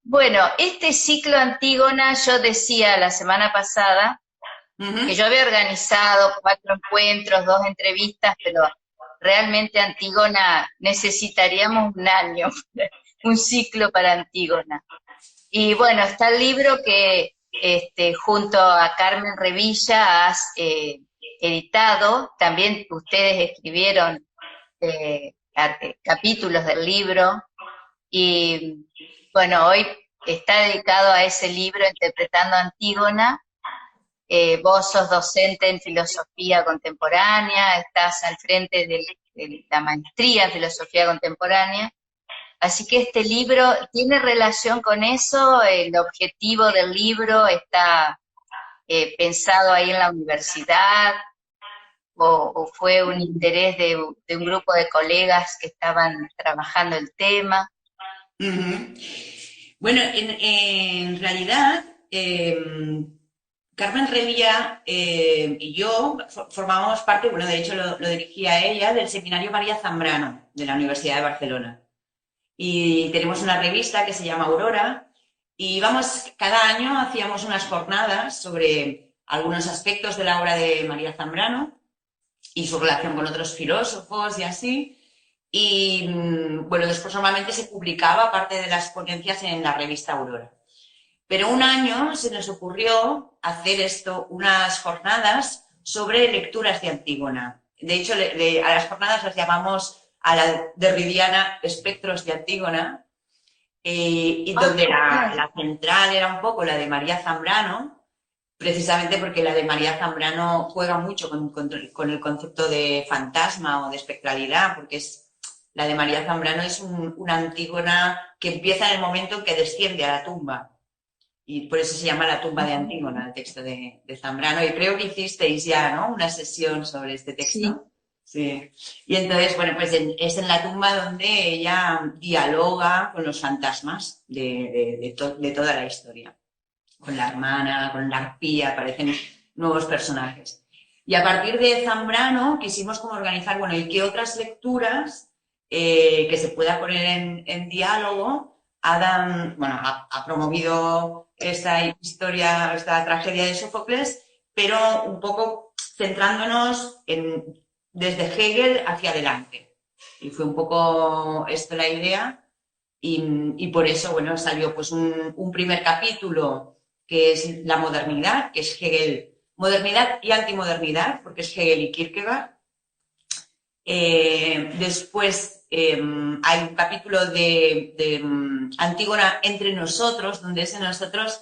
Bueno, este ciclo Antígona, yo decía la semana pasada que Ujú. yo había organizado 4 encuentros, 2 entrevistas, pero realmente Antígona necesitaríamos un año, un ciclo para Antígona. Y bueno, está el libro que junto a Carmen Revilla has editado, también ustedes escribieron capítulos del libro. Y bueno, hoy está dedicado a ese libro, Interpretando a Antígona. Vos sos docente en filosofía contemporánea, estás al frente de la maestría en filosofía contemporánea. Así que este libro tiene relación con eso. El objetivo del libro está pensado ahí en la universidad, o fue un interés de un grupo de colegas que estaban trabajando el tema. Ujú. Bueno, en realidad, Carmen Revilla y yo formábamos parte, bueno, de hecho lo dirigía ella, del seminario María Zambrano de la Universidad de Barcelona. Y tenemos una revista que se llama Aurora y vamos, cada año hacíamos unas jornadas sobre algunos aspectos de la obra de María Zambrano y su relación con otros filósofos y así. Y bueno, después normalmente se publicaba parte de las ponencias en la revista Aurora. Pero un año se nos ocurrió hacer esto, unas jornadas sobre lecturas de Antígona. De hecho, a las jornadas las llamamos a la derridiana espectros de Antígona, y Ah, donde la, bien. la central era un poco la de María Zambrano, precisamente porque la de María Zambrano juega mucho con el concepto de fantasma o de espectralidad, porque la de María Zambrano es una Antígona que empieza en el momento en que desciende a la tumba. Y por eso se llama La tumba de Ujú. Antígona, el texto de Zambrano. Y creo que hicisteis ya, ¿no? Una sesión sobre este Sí. texto. Sí. Y entonces, bueno, pues es en la tumba donde ella dialoga con los fantasmas de toda la historia. Con la hermana, con la arpía, aparecen nuevos personajes. Y a partir de Zambrano quisimos como organizar, bueno, ¿y qué otras lecturas que se pueda poner en diálogo? Adam, bueno, ha promovido esta historia, esta tragedia de Sófocles, pero un poco centrándonos desde Hegel hacia adelante. Y fue un poco esto la idea. Y por eso, bueno, salió pues un primer capítulo que es la modernidad, que es Hegel, modernidad y antimodernidad, porque es Hegel y Kierkegaard. Después hay un capítulo de Antígona entre nosotros, donde ese nosotros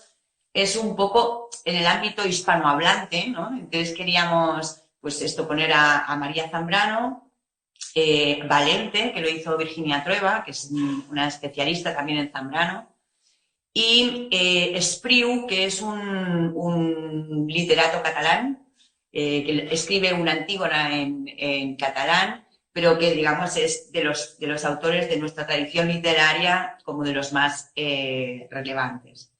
es un poco en el ámbito hispanohablante, ¿no? Entonces queríamos, pues esto, poner a María Zambrano, Valente, que lo hizo Virginia Trueba, que es una especialista también en Zambrano, y Espriu, que es un literato catalán, que escribe una Antígona en catalán, pero que, digamos, es de los autores de nuestra tradición literaria como de los más relevantes.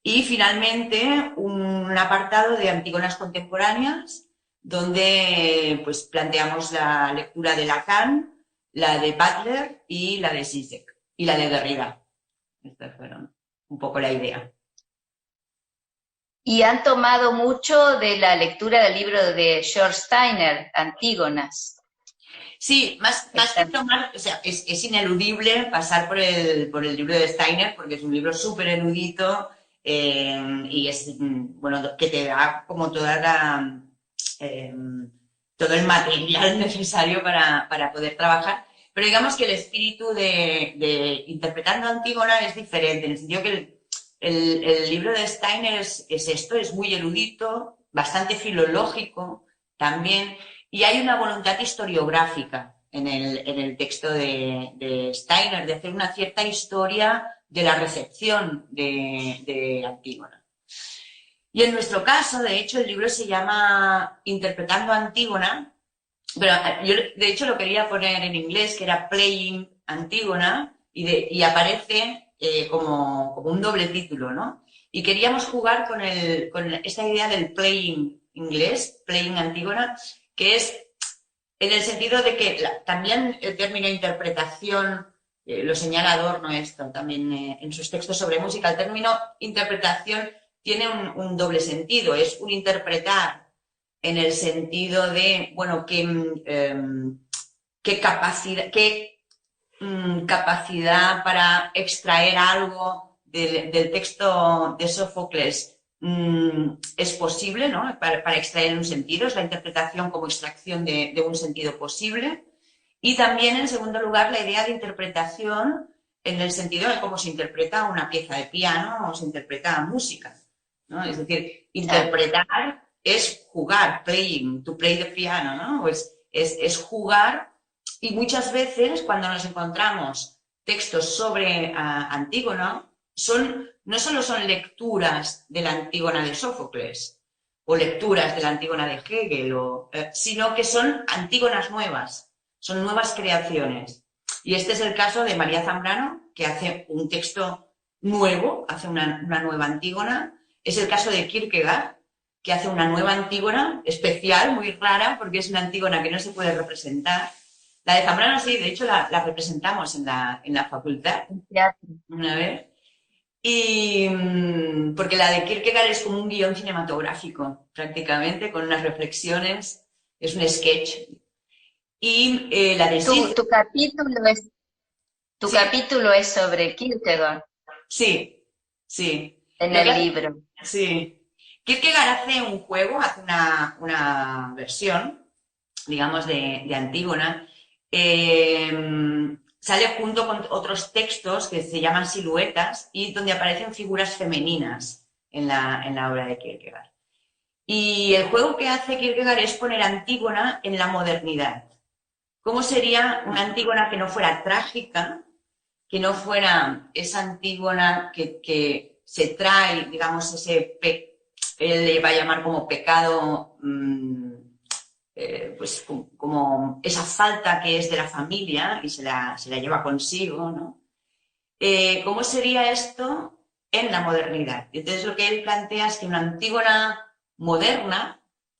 Y finalmente un apartado de Antígonas contemporáneas, donde pues planteamos la lectura de Lacan, la de Butler y la de Zizek y la de Derrida. Estas fueron un poco la idea. Y han tomado mucho de la lectura del libro de George Steiner, Antígonas. Sí, más que Están, tomar, o sea, es ineludible pasar por el libro de Steiner, porque es un libro súper erudito, y es, bueno, que te da como eh, todo el material necesario para poder trabajar. Pero digamos que el espíritu de Interpretando a Antígona es diferente, en el sentido que el libro de Steiner es esto, es muy erudito, bastante filológico también, y hay una voluntad historiográfica en el texto de Steiner, de hacer una cierta historia de la recepción de Antígona. Y en nuestro caso, de hecho, el libro se llama Interpretando a Antígona, pero yo de hecho lo quería poner en inglés, que era Playing Antígona, y aparece como un doble título, ¿no? Y queríamos jugar con esta idea del playing inglés, playing Antígona, que es en el sentido de que también el término interpretación lo señala Adorno esto también en sus textos sobre música. El término interpretación tiene un doble sentido, es un interpretar en el sentido de, bueno, qué capacidad para extraer algo del texto de Sófocles es posible, ¿no? Para extraer un sentido, es la interpretación como extracción de un sentido posible. Y también, en segundo lugar, la idea de interpretación en el sentido de cómo se interpreta una pieza de piano o se interpreta música, ¿no? Es decir, interpretar es jugar, playing, to play the piano, ¿no? Es jugar, y muchas veces cuando nos encontramos textos sobre Antígona, no solo son lecturas de la Antígona de Sófocles o lecturas de la Antígona de Hegel, sino que son Antígonas nuevas. Son nuevas creaciones. Y este es el caso de María Zambrano, que hace un texto nuevo, hace una nueva Antígona. Es el caso de Kierkegaard, que hace una nueva Antígona especial, muy rara, porque es una Antígona que no se puede representar. La de Zambrano sí, de hecho la representamos en la facultad una vez. Y porque la de Kierkegaard es como un guión cinematográfico, prácticamente, con unas reflexiones, es un sketch. Y la de tu capítulo es sobre Kierkegaard. Sí, sí. En el libro. Sí. Kierkegaard hace un juego, hace una versión, digamos, de Antígona. Sale junto con otros textos que se llaman siluetas y donde aparecen figuras femeninas en la obra de Kierkegaard. Y el juego que hace Kierkegaard es poner Antígona en la modernidad. ¿Cómo sería una Antígona que no fuera trágica, que no fuera esa Antígona que se trae, digamos, él le va a llamar como pecado, pues como esa falta que es de la familia y se la lleva consigo, ¿no? ¿Cómo sería esto en la modernidad? Entonces lo que él plantea es que una Antígona moderna,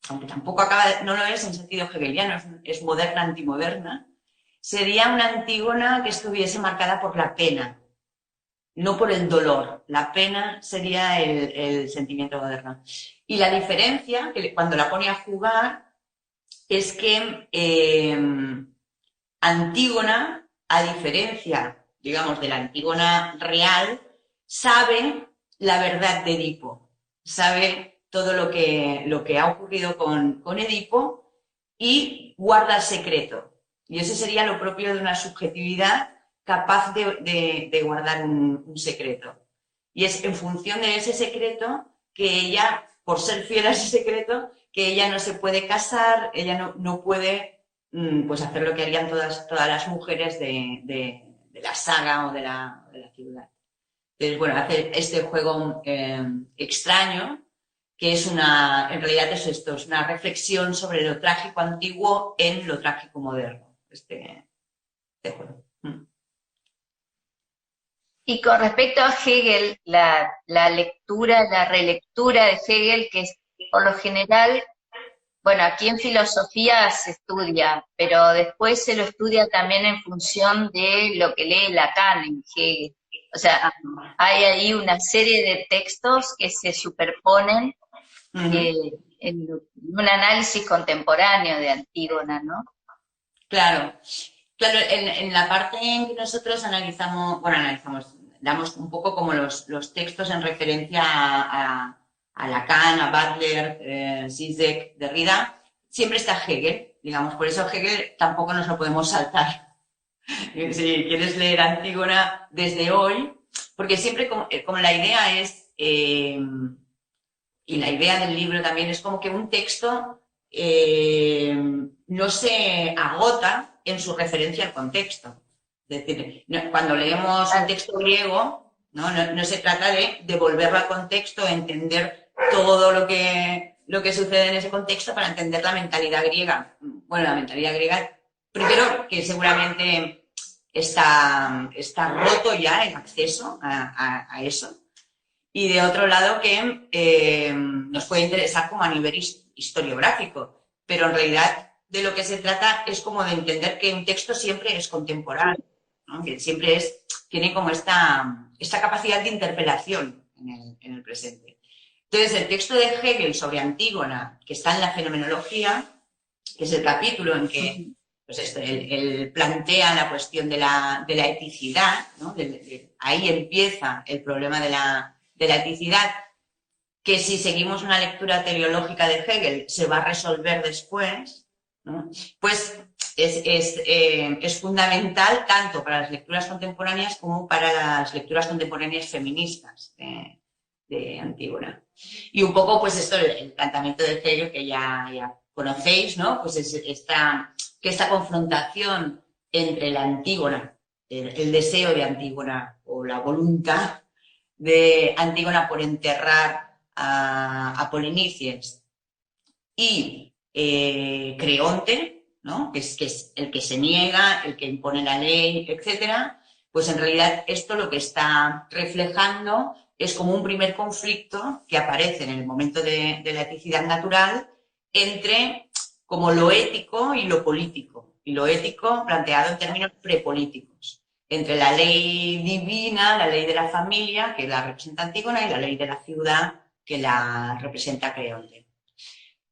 aunque tampoco no lo es en sentido hegeliano, es moderna antimoderna, sería una Antígona que estuviese marcada por la pena, no por el dolor. La pena sería el sentimiento moderno. Y la diferencia, que cuando la pone a jugar, es que Antígona, a diferencia, digamos, de la Antígona real, sabe la verdad de Edipo, sabe todo lo que ha ocurrido con Edipo y guarda el secreto. Y ese sería lo propio de una subjetividad capaz de guardar un secreto. Y es en función de ese secreto que ella, por ser fiel a ese secreto, que ella no se puede casar, ella no puede pues hacer lo que harían todas las mujeres de la saga o de la ciudad. Entonces, bueno, hace este juego extraño, que es en realidad es esto, es una reflexión sobre lo trágico antiguo en lo trágico moderno. Este juego. Y con respecto a Hegel, la lectura, la relectura de Hegel, que es por lo general, bueno, aquí en filosofía se estudia, pero después se lo estudia también en función de lo que lee Lacan en Hegel. O sea, hay ahí una serie de textos que se superponen en un análisis contemporáneo de Antígona, ¿no? Claro. Claro, en la parte en que nosotros damos un poco como los textos en referencia a Lacan, a Butler, Zizek, Derrida, siempre está Hegel, digamos, por eso Hegel tampoco nos lo podemos saltar. Si quieres leer Antígona desde hoy, porque siempre como la idea es, y la idea del libro también es como que un texto no se agota en su referencia al contexto. Es decir, cuando leemos un texto griego, no se trata de devolverlo al contexto, entender todo lo que sucede en ese contexto para entender la mentalidad griega. Bueno, la mentalidad griega, primero, que seguramente está roto ya el acceso a eso. Y de otro lado que nos puede interesar como a nivel historiográfico, pero en realidad de lo que se trata es como de entender que un texto siempre es contemporáneo, ¿no? Que siempre tiene como esta capacidad de interpelación en el presente. Entonces, el texto de Hegel sobre Antígona, que está en la fenomenología, que es el capítulo en que pues él plantea la cuestión de la eticidad, ¿no? Ahí empieza el problema de la eticidad, que si seguimos una lectura teleológica de Hegel se va a resolver después, ¿no? Pues es fundamental tanto para las lecturas contemporáneas como para las lecturas contemporáneas feministas de Antígona. Y un poco, pues esto, el planteamiento de Hegel, que ya conocéis, ¿no? Pues es esta confrontación entre la Antígona, el deseo de Antígona o la voluntad de Antígona por enterrar a Polinices y Creonte, ¿no? que es el que se niega, el que impone la ley, etcétera, pues en realidad esto lo que está reflejando es como un primer conflicto que aparece en el momento de la eticidad natural entre como lo ético y lo político, y lo ético planteado en términos prepolíticos, entre la ley divina, la ley de la familia, que la representa Antígona, y la ley de la ciudad, que la representa Creonte.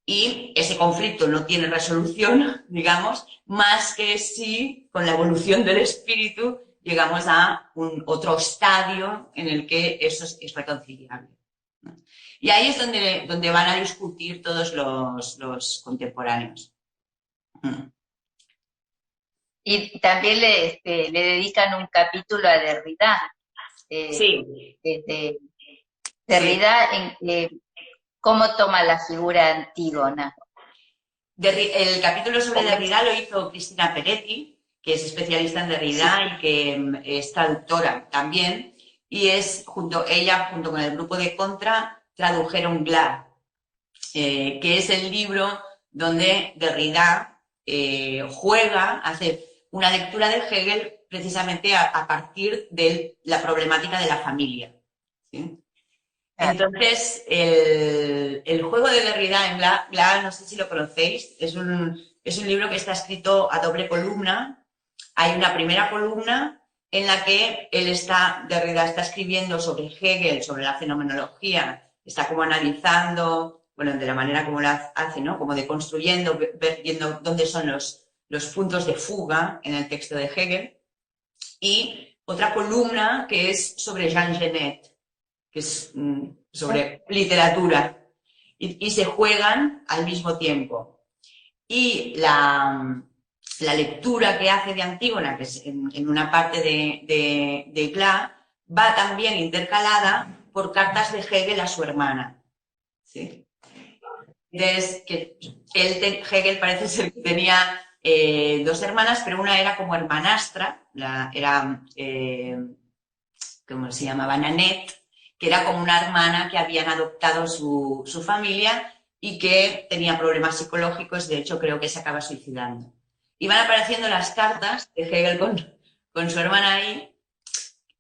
Y ese conflicto no tiene resolución, digamos, más que si con la evolución del espíritu llegamos a un otro estadio en el que eso es reconciliable. Y ahí es donde van a discutir todos los contemporáneos. Y también le dedican un capítulo a Derrida. Sí. Derrida, ¿cómo toma la figura Antígona? El capítulo sobre Derrida lo hizo Cristina Peretti, que es especialista en Derrida y que es traductora también, y ella junto con el grupo de Contra tradujeron Glas, que es el libro donde Derrida hace una lectura de Hegel precisamente a partir de la problemática de la familia, ¿sí? Entonces, el juego de Derrida en Glas, no sé si lo conocéis, es un libro que está escrito a doble columna. Hay una primera columna en la que Derrida está escribiendo sobre Hegel, sobre la fenomenología, está como analizando, bueno, de la manera como la hace, ¿no? Como deconstruyendo, viendo dónde son los puntos de fuga en el texto de Hegel. Y otra columna que es sobre Jean Genet, que es sobre literatura, y se juegan al mismo tiempo. Y la lectura que hace de Antígona, que es en una parte de Glas, va también intercalada por cartas de Hegel a su hermana, ¿sí? Entonces, Hegel parece ser que tenía dos hermanas, pero una era como hermanastra, ¿cómo se llamaba? Nanette, que era como una hermana que habían adoptado su familia y que tenía problemas psicológicos, de hecho creo que se acaba suicidando. Y van apareciendo las cartas de Hegel con su hermana ahí,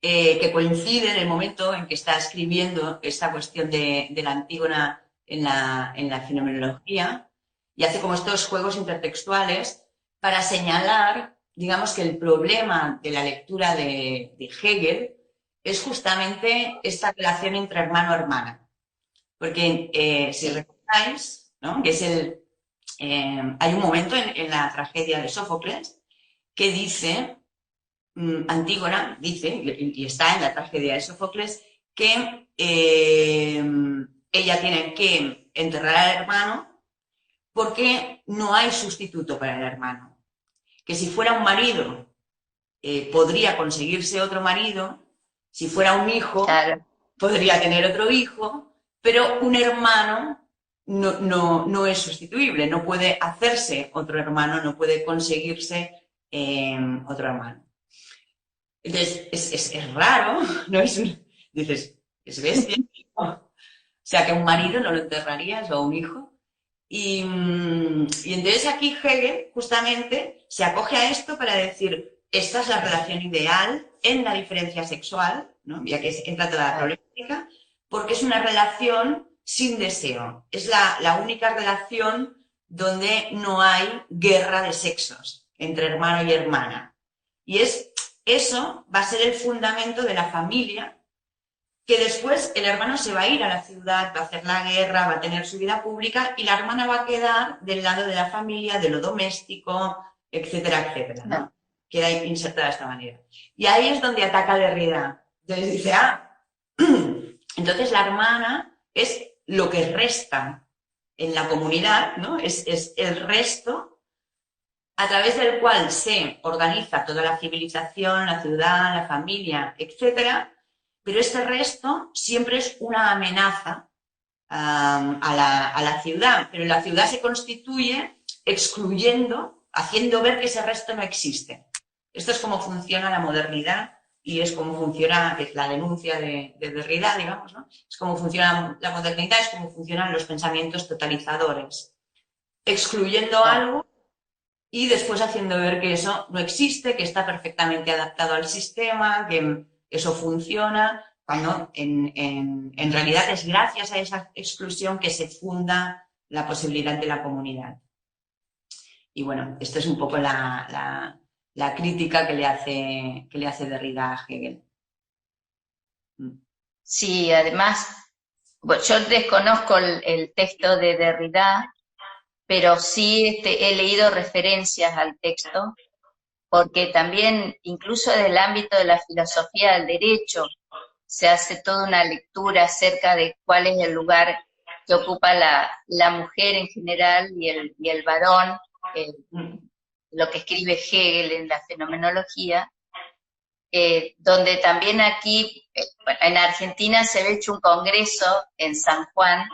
que coinciden en el momento en que está escribiendo esta cuestión de la Antígona en la fenomenología, y hace como estos juegos intertextuales para señalar, digamos, que el problema de la lectura de Hegel es justamente esta relación entre hermano-hermana. Porque si recordáis, ¿no? Que es hay un momento en la tragedia de Sófocles que dice, Antígona dice, y está en la tragedia de Sófocles, que ella tiene que enterrar al hermano porque no hay sustituto para el hermano. Que si fuera un marido, podría conseguirse otro marido. Si fuera un hijo, claro, podría tener otro hijo, pero un hermano no es sustituible, no puede hacerse otro hermano, no puede conseguirse otro hermano. Entonces, es raro, ¿no? Dices, es bestia. O sea, que un marido no lo enterrarías o un hijo. Y entonces aquí Hegel justamente se acoge a esto para decir, esta es la relación ideal en la diferencia sexual, ¿no? Ya que entra toda la problemática, porque es una relación sin deseo. Es la única relación donde no hay guerra de sexos entre hermano y hermana. Y es eso va a ser el fundamento de la familia, que después el hermano se va a ir a la ciudad, va a hacer la guerra, va a tener su vida pública y la hermana va a quedar del lado de la familia, de lo doméstico, etcétera, etcétera, ¿no? Queda insertada de esta manera. Y ahí es donde ataca Derrida. Entonces dice, entonces la hermana es lo que resta en la comunidad, ¿no? Es el resto a través del cual se organiza toda la civilización, la ciudad, la familia, etcétera, pero este resto siempre es una amenaza a la ciudad, pero la ciudad se constituye excluyendo, haciendo ver que ese resto no existe. Esto es cómo funciona la modernidad y es cómo funciona, es la denuncia de Derrida, digamos, ¿no? Es cómo funciona la modernidad, es cómo funcionan los pensamientos totalizadores, excluyendo algo y después haciendo ver que eso no existe, que está perfectamente adaptado al sistema, que eso funciona, cuando en realidad es gracias a esa exclusión que se funda la posibilidad de la comunidad. Y bueno, esto es un poco la crítica que le hace Derrida a Hegel. Sí, además, bueno, yo desconozco el texto de Derrida, pero sí he leído referencias al texto, porque también, incluso desde el ámbito de la filosofía del derecho, se hace toda una lectura acerca de cuál es el lugar que ocupa la mujer en general y el varón, lo que escribe Hegel en la fenomenología, donde también aquí, bueno, en Argentina se ha hecho un congreso en San Juan,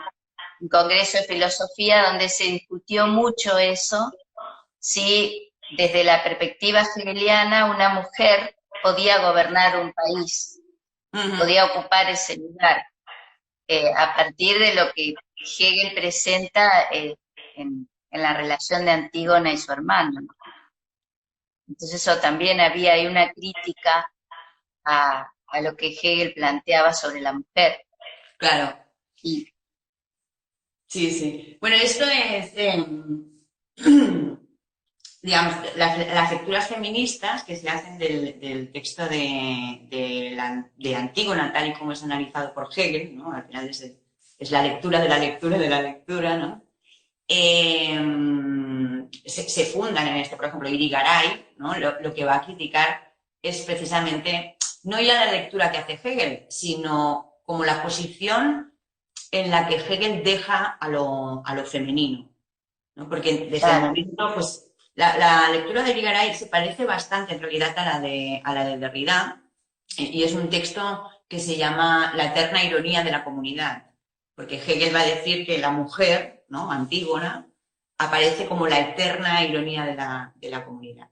un congreso de filosofía donde se discutió mucho eso, si desde la perspectiva hegeliana una mujer podía gobernar un país, podía ocupar ese lugar, a partir de lo que Hegel presenta en la relación de Antígona y su hermano, ¿no? Entonces eso también había ahí una crítica a lo que Hegel planteaba sobre la mujer. Claro. Y, Sí, sí. Bueno, esto es, digamos, las lecturas feministas que se hacen del texto de Antígona, tal y como es analizado por Hegel, ¿no? Al final es la lectura de la lectura de la lectura, ¿no? Se fundan en este, por ejemplo, Irigaray, ¿no? Lo que va a criticar es precisamente no ya la lectura que hace Hegel, sino como la posición en la que Hegel deja a lo femenino, ¿no? Porque desde el momento, pues, la lectura de Irigaray se parece bastante en realidad a la de Derrida, y es un texto que se llama La eterna ironía de la comunidad, porque Hegel va a decir que la mujer, ¿no? Antígona, aparece como la eterna ironía de la comunidad.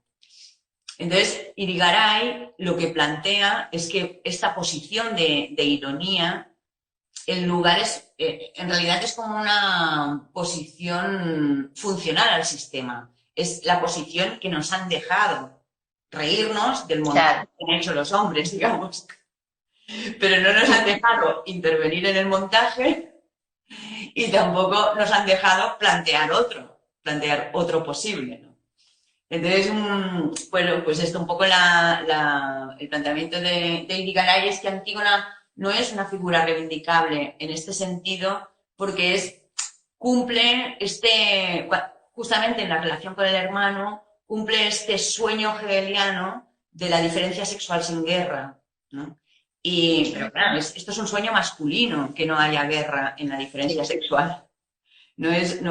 Entonces, Irigaray lo que plantea es que esta posición de ironía en lugares, en realidad es como una posición funcional al sistema. Es la posición que nos han dejado reírnos del montaje que han hecho los hombres, digamos. Pero no nos han dejado intervenir en el montaje y tampoco nos han dejado plantear otro posible, ¿no? Entonces, bueno, pues esto un poco el planteamiento de Irigaray es que Antígona no es una figura reivindicable en este sentido porque cumple justamente en la relación con el hermano, cumple este sueño hegeliano de la diferencia sexual sin guerra, ¿no? Pero claro, esto es un sueño masculino, que no haya guerra en la diferencia sexual. No es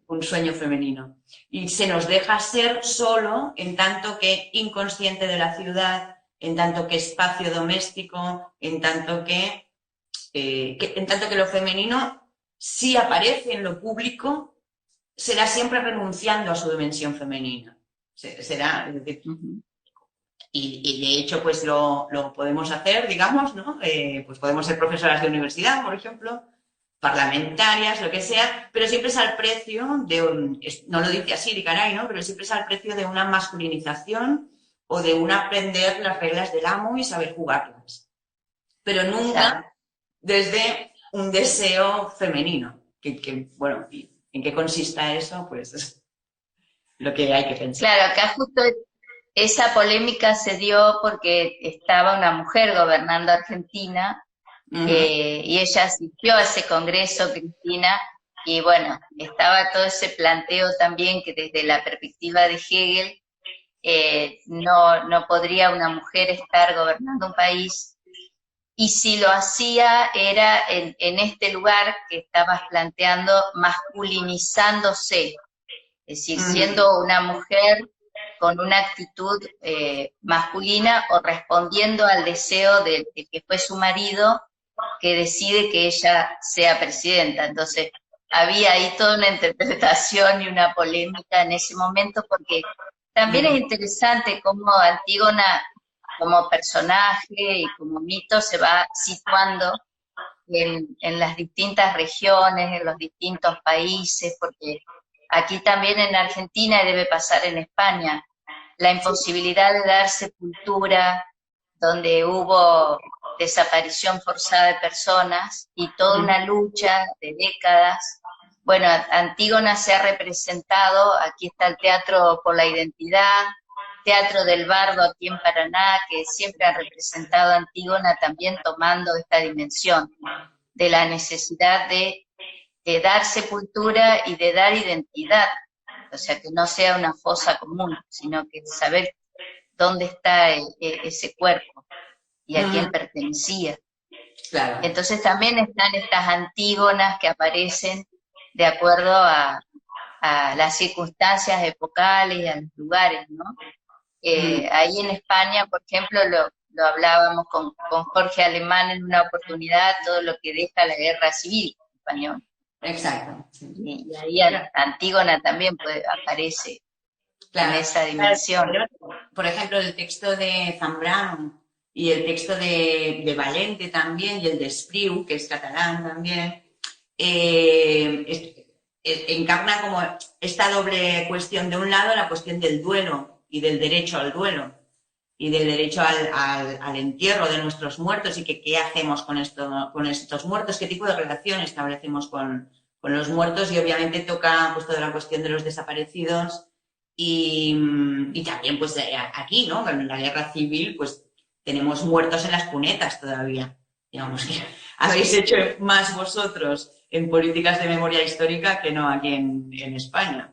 un sueño femenino. Y se nos deja ser solo en tanto que inconsciente de la ciudad, en tanto que espacio doméstico, en tanto que lo femenino, si aparece en lo público, será siempre renunciando a su dimensión femenina. Será, es decir, y de hecho, pues lo podemos hacer, digamos, ¿no? Pues podemos ser profesoras de universidad, por ejemplo, parlamentarias, lo que sea, pero siempre es al precio no lo dice así Irigaray, ¿no? Pero siempre es al precio de una masculinización o de un aprender las reglas del amo y saber jugarlas. Pero nunca desde un deseo femenino. Bueno, ¿en qué consista eso? Pues es lo que hay que pensar. Claro, acá justo esa polémica se dio porque estaba una mujer gobernando Argentina Ujú, y ella asistió a ese congreso, Cristina, y bueno, estaba todo ese planteo también que desde la perspectiva de Hegel no podría una mujer estar gobernando un país, y si lo hacía era en este lugar que estabas planteando, masculinizándose, es decir, ujú, siendo una mujer con una actitud masculina o respondiendo al deseo de que fue su marido que decide que ella sea presidenta. Entonces, había ahí toda una interpretación y una polémica en ese momento, porque también es ujú, interesante cómo Antígona, como personaje y como mito, se va situando en las distintas regiones, en los distintos países, porque aquí también en Argentina, y debe pasar en España, la sí, imposibilidad de dar sepultura, donde hubo desaparición forzada de personas y toda ujú, una lucha de décadas. Bueno, Antígona se ha representado, aquí está el Teatro por la Identidad, Teatro del Bardo aquí en Paraná, que siempre ha representado a Antígona también tomando esta dimensión de la necesidad de dar sepultura y de dar identidad, o sea, que no sea una fosa común, sino que saber dónde está ese cuerpo y a quién ujú, pertenecía. claro. Entonces también están estas antígonas que aparecen de acuerdo a las circunstancias epocales y a los lugares, ¿no? Ujú, Ahí en España, por ejemplo, lo hablábamos con Jorge Alemán en una oportunidad, todo lo que deja la guerra civil española. exacto. Sí. Y ahí Antígona también aparece en Claro, esa dimensión. por ejemplo, el texto de Zambrano y el texto de Valente también, y el de Espriu, que es catalán también, encarna como esta doble cuestión. De un lado, la cuestión del duelo y del derecho al duelo y del derecho al entierro de nuestros muertos, y que qué hacemos con estos muertos, qué tipo de relación establecemos con los muertos, y obviamente toca pues toda la cuestión de los desaparecidos y también pues aquí, ¿no? En la guerra civil pues tenemos muertos en las cunetas todavía. Digamos que habéis Sí, hecho más vosotros en políticas de memoria histórica que no aquí en España.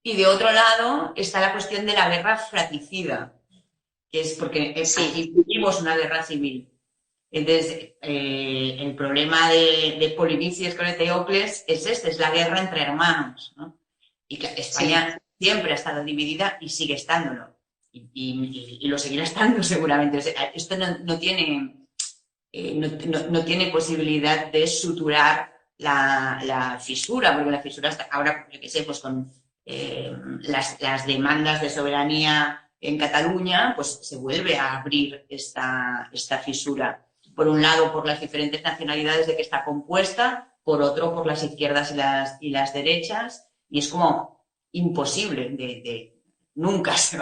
Y de otro lado está la cuestión de la guerra fratricida, que es porque sí, aquí vivimos una guerra civil. Entonces, el problema de Polinices con Eteocles es este, es la guerra entre hermanos, ¿no? Y que sí. España siempre ha estado dividida y sigue estándolo. Y lo seguirá estando seguramente. O sea, esto no tiene, no tiene posibilidad de suturar la fisura, porque la fisura está ahora, yo qué sé, pues con las demandas de soberanía en Cataluña, pues se vuelve a abrir esta fisura. Por un lado, por las diferentes nacionalidades de que está compuesta, por otro, por las izquierdas y las derechas, y es como imposible nunca se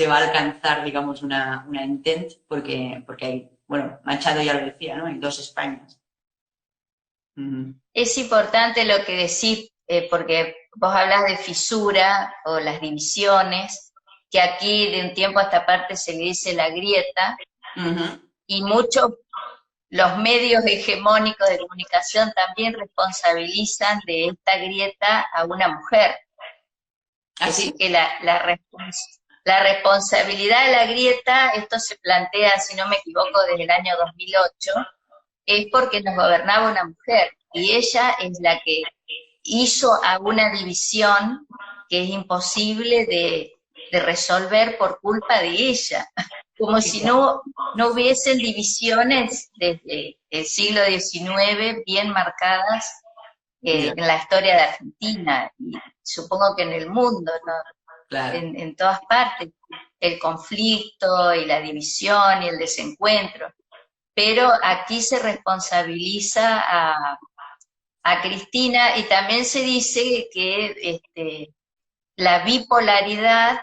va a alcanzar, digamos, una intent, porque hay, bueno, Machado ya lo decía, ¿no? Hay dos Españas. Mm. Es importante lo que decís, porque vos hablas de fisura o las divisiones, que aquí de un tiempo a esta parte se le dice la grieta, Ujú. y muchos, los medios hegemónicos de comunicación también responsabilizan de esta grieta a una mujer. Es decir, ¿Así? que la responsabilidad de la grieta, esto se plantea, si no me equivoco, desde el año 2008, es porque nos gobernaba una mujer y ella es la que hizo a una división que es imposible de resolver por culpa de ella, como Sí, si claro. no hubiesen divisiones desde el siglo XIX bien marcadas Ya, en la historia de Argentina y supongo que en el mundo, ¿no? claro. En todas partes, el conflicto y la división y el desencuentro, pero aquí se responsabiliza a Cristina y también se dice que la bipolaridad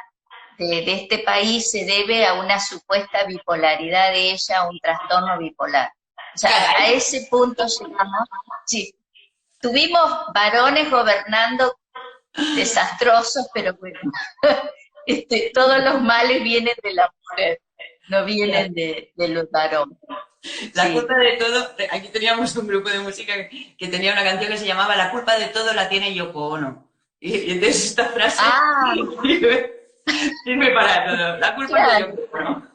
de este país se debe a una supuesta bipolaridad de ella, a un trastorno bipolar. O sea, a Caray. ese punto llegamos. Sí, tuvimos varones gobernando desastrosos, pero bueno, todos los males vienen de la mujer, no vienen del varón. La Sí. culpa de todo, aquí teníamos un grupo de música que tenía una canción que se llamaba La culpa de todo la tiene Yoko Ono. Y entonces esta frase Ah, sirve para todo. La culpa es de claro, Yoko Ono.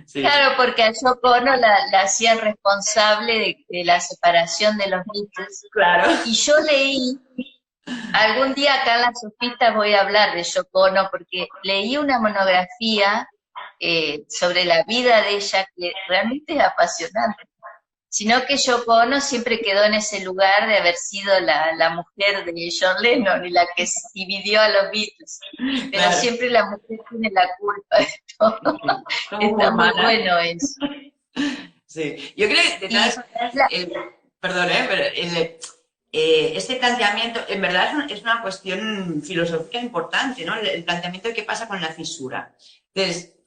Sí, sí. claro, porque a Yoko Ono la hacían responsable de la separación de los Beatles. Claro. Y yo leí, algún día acá en las sofistas voy a hablar de Yoko Ono, porque leí una monografía sobre la vida de ella que realmente es apasionante. Sino que Yoko Ono siempre quedó en ese lugar de haber sido la mujer de John Lennon y la que dividió a los Beatles. Pero Claro. siempre la mujer tiene la culpa de todo. Como muy Está muy humana. bueno eso. Sí. Yo creo que de todas Y maneras, la- perdón, pero este planteamiento, en verdad, es una cuestión filosófica importante, ¿no? El planteamiento de qué pasa con la fisura. Entonces,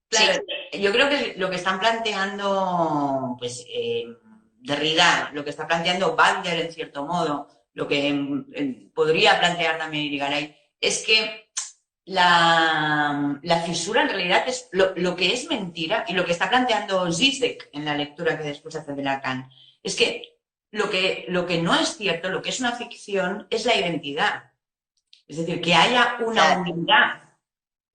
sí, claro, yo creo que lo que están planteando, pues, Derrida, lo que está planteando Butler, en cierto modo, lo que podría plantear también Irigaray, es que la fisura en realidad es lo que es mentira y lo que está planteando Zizek en la lectura que después hace de Lacan, es que lo que no es cierto, lo que es una ficción, es la identidad. Es decir, que haya una claro, unidad.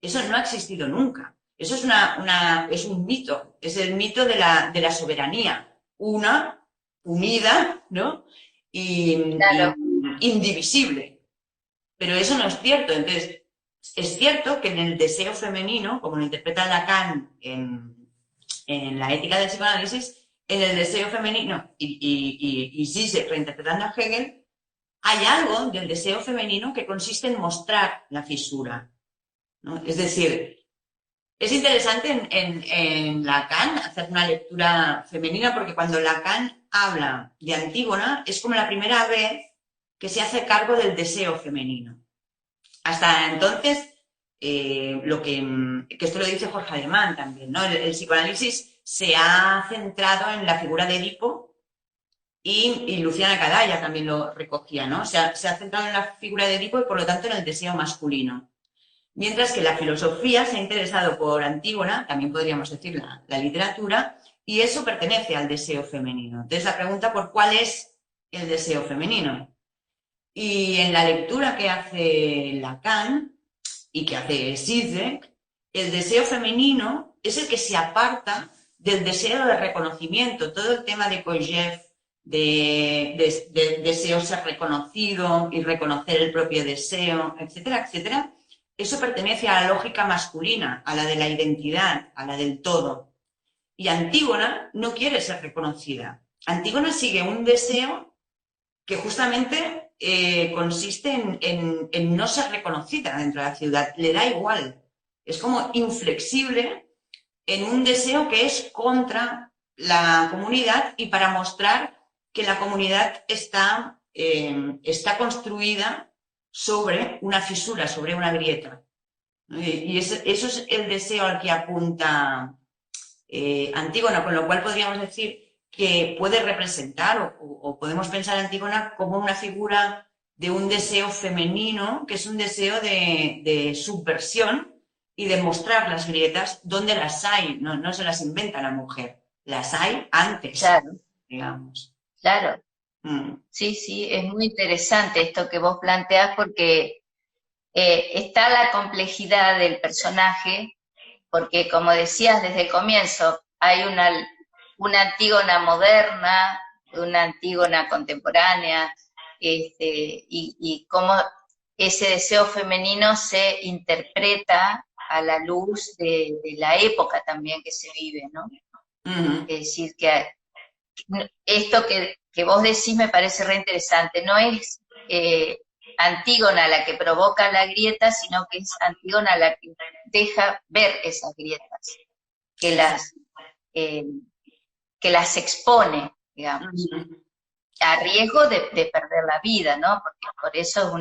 Eso no ha existido nunca. Eso es un mito. Es el mito de la soberanía. Una, unida, ¿no? Y claro, indivisible. Pero eso no es cierto. Entonces, es cierto que en el deseo femenino, como lo interpreta Lacan en la ética del psicoanálisis, en el deseo femenino y Zizek reinterpretando a Hegel, hay algo del deseo femenino que consiste en mostrar la fisura, ¿no? Es decir, es interesante en Lacan hacer una lectura femenina porque cuando Lacan habla de Antígona es como la primera vez que se hace cargo del deseo femenino. Hasta entonces, que esto lo dice Jorge Alemán también, ¿no? El psicoanálisis se ha centrado en la figura de Edipo y Luciana Cadalla también lo recogía, ¿no? Se ha centrado en la figura de Edipo y por lo tanto en el deseo masculino. Mientras que la filosofía se ha interesado por Antígona, también podríamos decir la literatura, y eso pertenece al deseo femenino. Entonces la pregunta por cuál es el deseo femenino. Y en la lectura que hace Lacan y que hace Zizek, el deseo femenino es el que se aparta del deseo de reconocimiento. Todo el tema de Kojève, de deseo ser reconocido y reconocer el propio deseo, etcétera, etcétera, eso pertenece a la lógica masculina, a la de la identidad, a la del todo. Y Antígona no quiere ser reconocida. Antígona sigue un deseo que justamente consiste en no ser reconocida dentro de la ciudad. Le da igual. Es como inflexible en un deseo que es contra la comunidad y para mostrar que la comunidad está construida sobre una fisura, sobre una grieta. Y eso es el deseo al que apunta Antígona, con lo cual podríamos decir que puede representar o podemos pensar a Antígona como una figura de un deseo femenino, que es un deseo de subversión y de mostrar las grietas donde las hay, no se las inventa la mujer, las hay antes, claro, digamos. claro. Mm. Sí, sí, es muy interesante esto que vos planteás porque está la complejidad del personaje, porque como decías desde el comienzo, hay una Antígona moderna, una Antígona contemporánea, y cómo ese deseo femenino se interpreta a la luz de la época también que se vive, ¿no? Mm. Es decir, que esto que vos decís me parece re interesante, no es Antígona la que provoca la grieta, sino que es Antígona la que deja ver esas grietas, que las, eh, que las expone, digamos, Mm. a riesgo de perder la vida, ¿no? Porque por eso es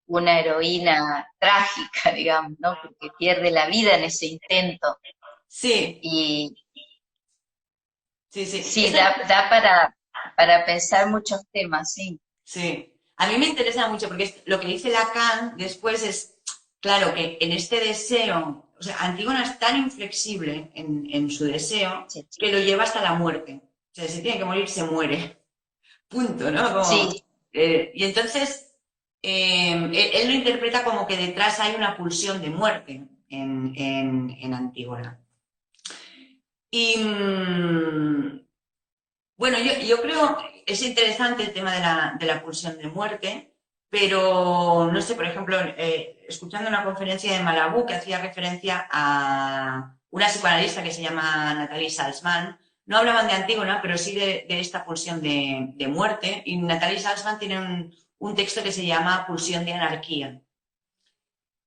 una heroína trágica, digamos, ¿no? Porque pierde la vida en ese intento. Sí, Y sí, sí. sí, da para pensar muchos temas, sí. Sí, a mí me interesa mucho porque lo que dice Lacan después es claro que en este deseo, o sea, Antígona es tan inflexible en su deseo Sí, que lo lleva hasta la muerte. O sea, si tiene que morir, se muere. Punto, ¿no? Como, sí, y entonces, él lo interpreta como que detrás hay una pulsión de muerte en Antígona. Y bueno, yo creo, es interesante el tema de la pulsión de muerte, pero no sé, por ejemplo, escuchando una conferencia de Malabú que hacía referencia a una psicoanalista que se llama Nathalie Salzman, no hablaban de Antígona, pero sí de esta pulsión de muerte, y Nathalie Salzman tiene un texto que se llama Pulsión de anarquía,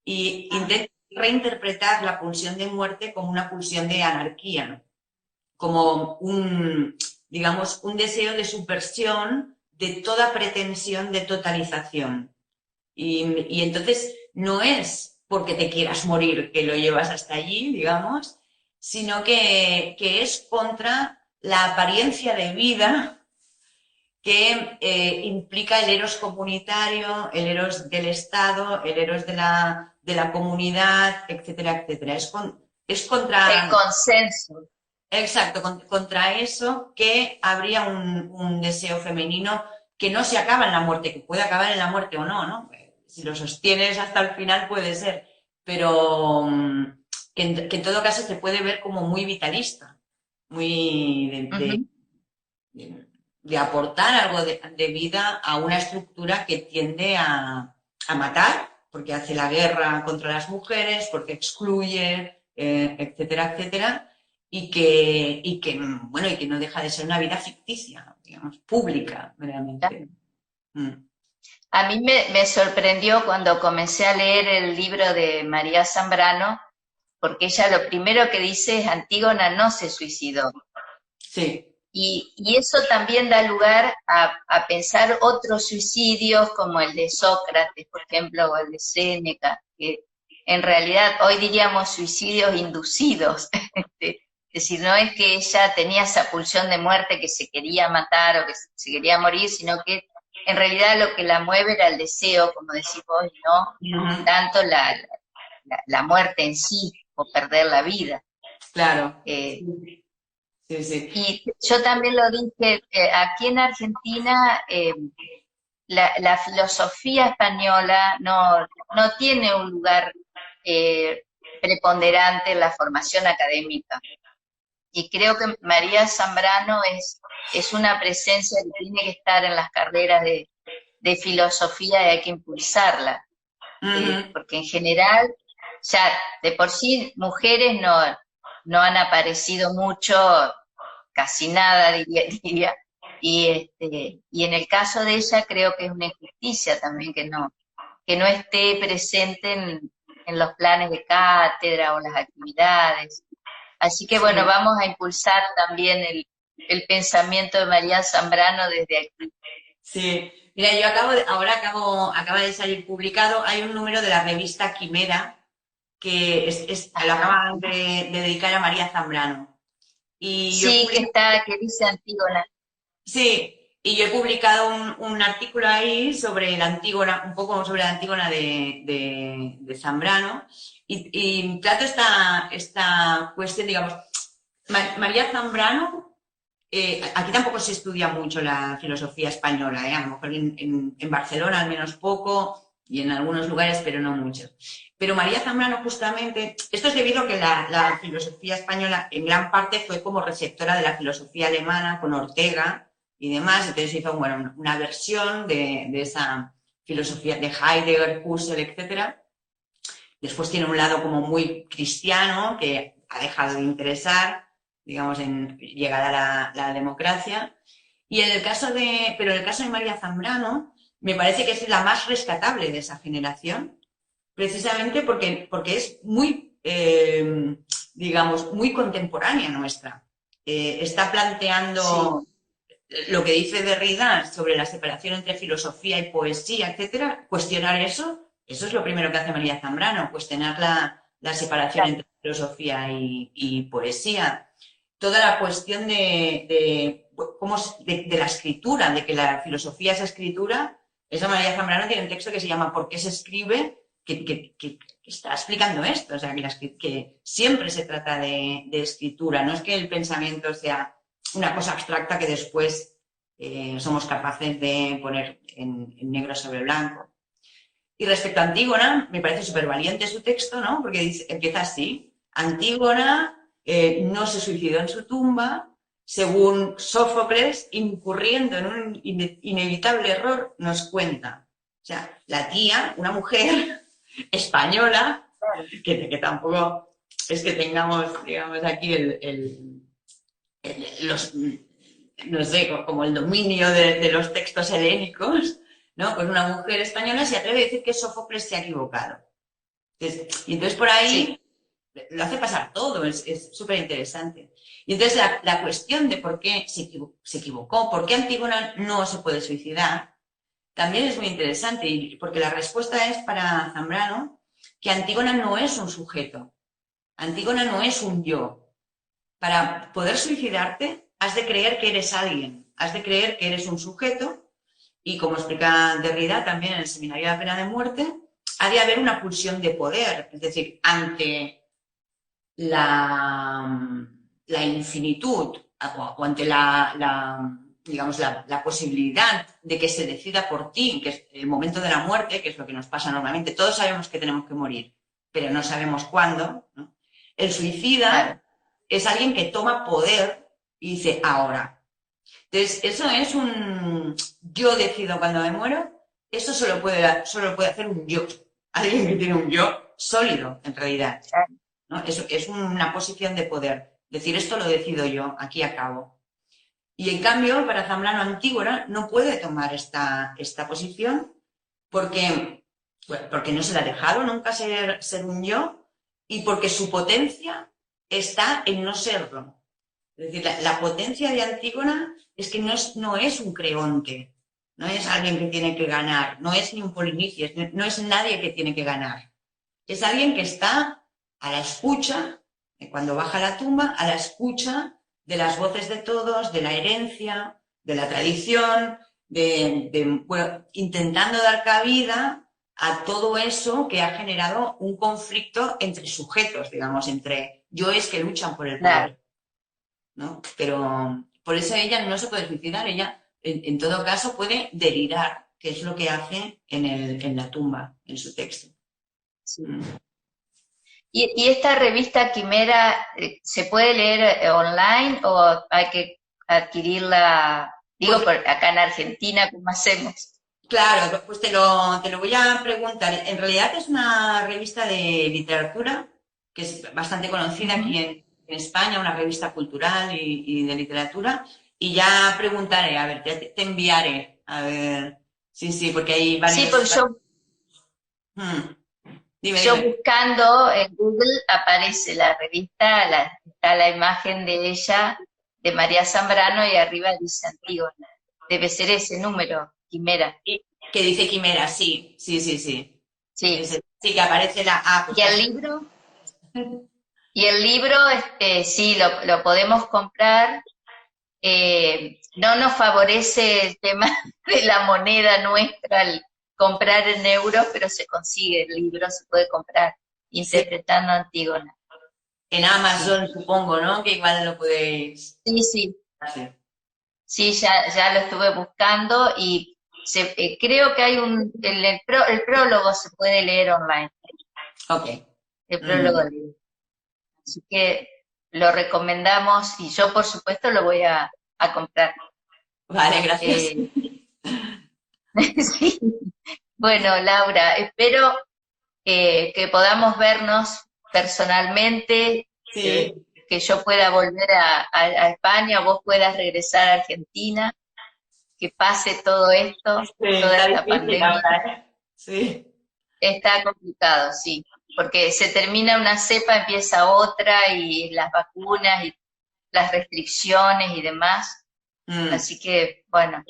y intenta reinterpretar la pulsión de muerte como una pulsión de anarquía, como digamos, un deseo de subversión de toda pretensión de totalización. Y entonces no es porque te quieras morir que lo llevas hasta allí, digamos, sino que es contra la apariencia de vida que implica el eros comunitario, el eros del Estado, el eros de la comunidad, etcétera, etcétera. Es el contra. consenso. Exacto, contra eso que habría un deseo femenino que no se acaba en la muerte, que puede acabar en la muerte o no, ¿no? Si lo sostienes hasta el final puede ser, pero que en todo caso se puede ver como muy vitalista, muy Ujú. de aportar algo de vida a una estructura que tiende a matar, porque hace la guerra contra las mujeres, porque excluye, etcétera, etcétera, bueno, y que no deja de ser una vida ficticia, digamos, pública, realmente. Mm. A mí me sorprendió cuando comencé a leer el libro de María Zambrano, porque ella lo primero que dice es Antígona no se suicidó. Sí. Y eso también da lugar a pensar otros suicidios como el de Sócrates, por ejemplo, o el de Séneca, que en realidad hoy diríamos suicidios inducidos. Es decir, no es que ella tenía esa pulsión de muerte que se quería matar o que se quería morir, sino que en realidad lo que la mueve era el deseo, como decís vos, y no Ujú. tanto la muerte en sí o perder la vida. Claro. Eh, Sí, sí, sí. y yo también lo dije, aquí en Argentina la filosofía española no tiene un lugar eh, preponderante en la formación académica. Y creo que María Zambrano es una presencia que tiene que estar en las carreras de filosofía y hay que impulsarla, Ujú. porque en general, ya de por sí, mujeres no han aparecido mucho, casi nada, diría. Y en el caso de ella creo que es una injusticia también que no esté presente en los planes de cátedra o las actividades. Así que bueno, Sí. vamos a impulsar también el pensamiento de María Zambrano desde aquí. Sí, mira, acaba de salir publicado, hay un número de la revista Quimera que lo Ajá. acaban de dedicar a María Zambrano. Y yo he Sí, publicado, que dice Antígona. sí, y yo he publicado un artículo ahí sobre la Antígona, un poco sobre la Antígona de Zambrano, y trato esta cuestión, digamos, María Zambrano, aquí tampoco se estudia mucho la filosofía española, a lo mejor en Barcelona al menos poco y en algunos lugares, pero no mucho. Pero María Zambrano justamente, esto es debido a que la filosofía española en gran parte fue como receptora de la filosofía alemana con Ortega y demás, entonces hizo bueno, una versión de esa filosofía de Heidegger, Husserl, etcétera. Después tiene un lado como muy cristiano que ha dejado de interesar, digamos, en llegada a la democracia. Y pero en el caso de María Zambrano, me parece que es la más rescatable de esa generación, precisamente porque es muy, digamos, muy contemporánea nuestra. Está Sí, planteando lo que dice Derrida sobre la separación entre filosofía y poesía, etcétera, cuestionar eso es lo primero que hace María Zambrano, cuestionar la separación claro. entre filosofía y poesía. Toda la cuestión de la escritura, de que la filosofía es escritura, esa María Zambrano tiene un texto que se llama ¿Por qué se escribe? Que está explicando esto, o sea, que siempre se trata de escritura, no es que el pensamiento sea una cosa abstracta que después somos capaces de poner en negro sobre blanco. Y respecto a Antígona, me parece súper valiente su texto, ¿no? Porque empieza así: Antígona no se suicidó en su tumba, según Sófocles, incurriendo en un inevitable error, nos cuenta. O sea, la tía, una mujer española, que tampoco es que tengamos, digamos, aquí los, no sé, como el dominio de los textos helénicos, ¿no? Pues una mujer española se atreve a decir que Sófocles se ha equivocado. Y entonces por ahí lo hace pasar todo, es súper interesante. Y entonces la cuestión de por qué se equivocó, por qué Antígona no se puede suicidar, también es muy interesante, porque la respuesta es para Zambrano que Antígona no es un sujeto, Antígona no es un yo. Para poder suicidarte, has de creer que eres alguien, has de creer que eres un sujeto, y como explica Derrida también en el Seminario de la Pena de Muerte, ha de haber una pulsión de poder, es decir, ante la infinitud o ante digamos, la posibilidad de que se decida por ti, que es el momento de la muerte, que es lo que nos pasa normalmente. Todos sabemos que tenemos que morir, pero no sabemos cuándo, ¿no? El suicida es alguien que toma poder y dice ahora. Entonces, eso es un yo decido cuando me muero. Eso solo puede hacer un yo, alguien que tiene un yo sólido, en realidad, ¿no? Es una posición de poder. Decir, esto lo decido yo, aquí acabo. Y en cambio, para Zambrano, Antígona no puede tomar esta posición porque, bueno, porque no se le ha dejado nunca ser un yo, y porque su potencia está en no serlo. Es decir, la potencia de Antígona es que no es un creonte, no es alguien que tiene que ganar, no es ni un Polinices, no es nadie que tiene que ganar. Es alguien que está a la escucha, cuando baja a la tumba, a la escucha de las voces de todos, de la herencia, de la tradición, bueno, intentando dar cabida a todo eso que ha generado un conflicto entre sujetos, digamos, entre yoes que luchan por el poder, ¿no? Pero por eso ella no se puede suicidar, ella en todo caso puede delirar, que es lo que hace en la tumba, en su texto. Sí. ¿Y esta revista Quimera se puede leer online o hay que adquirirla? Digo, Pues, acá en Argentina, ¿cómo hacemos? claro, pues te lo voy a preguntar. En realidad es una revista de literatura que es bastante conocida aquí en España, una revista cultural y de literatura. Y ya preguntaré, a ver, te enviaré, a ver. Sí, porque hay Sí, varios. porque Hmm. yo Dime. buscando en Google aparece la revista, está la imagen de ella, de María Zambrano, y arriba dice Antígona. Debe ser ese número, Quimera. Que dice Quimera, sí. Sí. Sí, que aparece la A, pues ¿Y el libro? Y el libro, sí, lo podemos comprar. No nos favorece el tema de la moneda nuestra al comprar en euros, pero se consigue el libro, se puede comprar, sí, interpretando a Antígona. en Sí, Amazon supongo, ¿no? Que igual lo podéis sí, hacer. sí, ya lo estuve buscando y creo que hay el prólogo se puede leer online, Ok. el prólogo Mm. del libro. Así que lo recomendamos y yo por supuesto lo voy a comprar. Vale, gracias. Eh, sí. Bueno, Laura, espero que podamos vernos personalmente, Sí, que yo pueda volver a España, vos puedas regresar a Argentina, que pase todo esto, sí, toda está esta difícil pandemia. ahora, ¿eh? Sí, Está complicado, sí, porque se termina una cepa, empieza otra y las vacunas y las restricciones y demás. mm, Así que, bueno,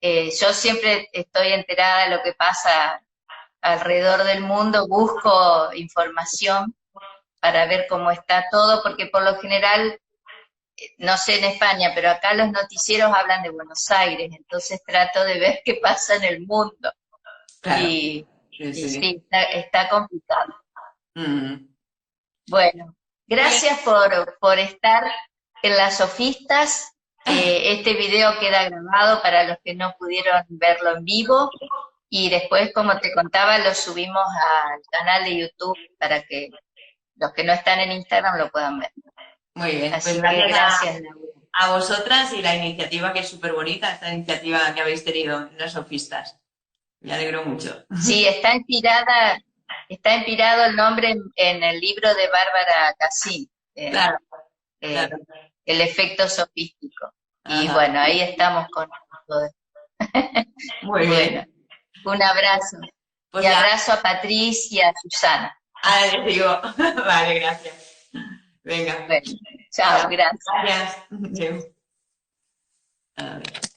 yo siempre estoy enterada de lo que pasa alrededor del mundo, busco información para ver cómo está todo, porque por lo general, no sé en España, pero acá los noticieros hablan de Buenos Aires, entonces trato de ver qué pasa en el mundo. claro, Y, sí, y sí. sí, está complicado. Mm. Bueno, Muy gracias por estar en las sofistas. Este video queda grabado para los que no pudieron verlo en vivo y después, como te contaba, lo subimos al canal de YouTube para que los que no están en Instagram lo puedan ver. muy bien, pues Así que gracias gracias, Laura. a vosotras y la iniciativa que es súper bonita, esta iniciativa que habéis tenido en las sofistas. Me alegro mucho. Sí, está inspirado el nombre en el libro de Bárbara Cassin, Claro, eh, claro. El efecto sofístico. Y Ajá. bueno, ahí estamos con todo. Muy Bueno, bien. un abrazo. Y Pues ya, abrazo a Patricia y a Susana. ahora les digo. Vale, gracias. Venga. Bueno, chao, Hala, gracias. gracias. Adeu. A ver.